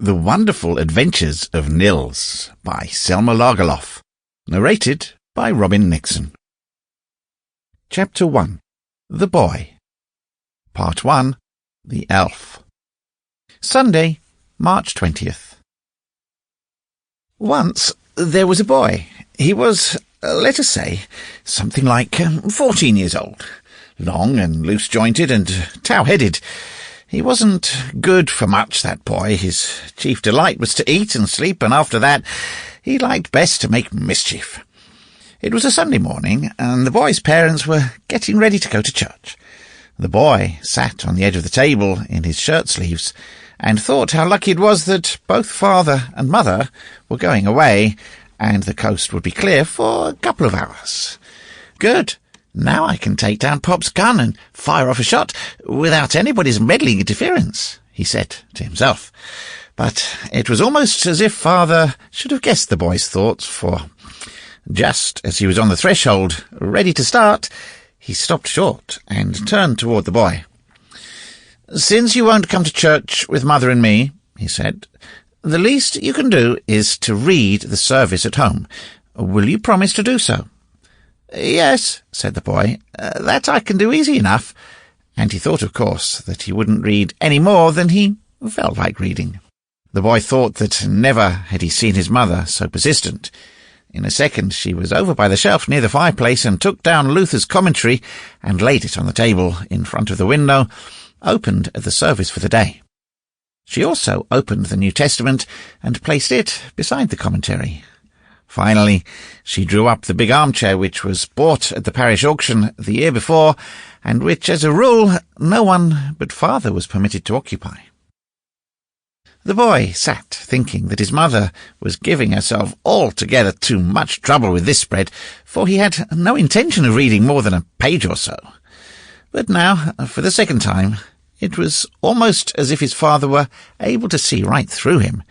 The Wonderful Adventures of Nils by Selma Lagerlöf. Narrated by Robin Nixon. Chapter 1. The Boy. Part 1. The Elf. Sunday, March 20th. Once there was a boy. He was, let us say, something like 14 years old. Long and loose-jointed and tow-headed. He wasn't good for much, that boy. His chief delight was to eat and sleep, and after that he liked best to make mischief. It was a Sunday morning, and the boy's parents were getting ready to go to church. The boy sat on the edge of the table in his shirt-sleeves and thought how lucky it was that both father and mother were going away, and the coast would be clear for a couple of hours. Good! Now I can take down Pop's gun and fire off a shot without anybody's meddling interference, he said to himself. But it was almost as if father should have guessed the boy's thoughts, for just as he was on the threshold, ready to start, he stopped short and turned toward the boy. "Since you won't come to church with mother and me," he said, "the least you can do is to read the service at home. Will you promise to do so?" "Yes," said the boy, "that I can do easy enough," and he thought, of course, that he wouldn't read any more than he felt like reading. The boy thought that never had he seen his mother so persistent. In a second she was over by the shelf near the fireplace and took down Luther's commentary and laid it on the table in front of the window, opened at the service for the day. She also opened the New Testament and placed it beside the commentary. Finally, she drew up the big armchair which was bought at the parish auction the year before, and which, as a rule, no one but father was permitted to occupy. The boy sat thinking that his mother was giving herself altogether too much trouble with this spread, for he had no intention of reading more than a page or so. But now, for the second time, it was almost as if his father were able to see right through him.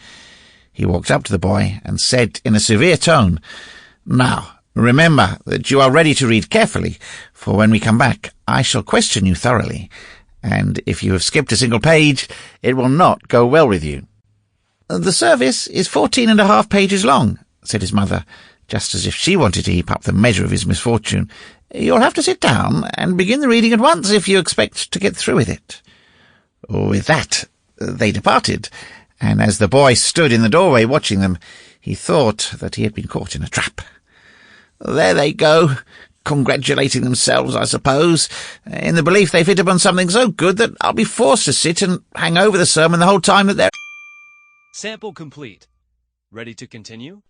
He walked up to the boy and said in a severe tone, "Now, remember that you are ready to read carefully, for when we come back I shall question you thoroughly, and if you have skipped a single page, it will not go well with you." "The service is 14.5 pages long," said his mother, just as if she wanted to heap up the measure of his misfortune. "You'll have to sit down and begin the reading at once if you expect to get through with it." With that they departed, and as the boy stood in the doorway watching them, he thought that he had been caught in a trap. There they go, congratulating themselves, I suppose, in the belief they've hit upon something so good that I'll be forced to sit and hang over the sermon the whole time that they're... Sample complete. Ready to continue?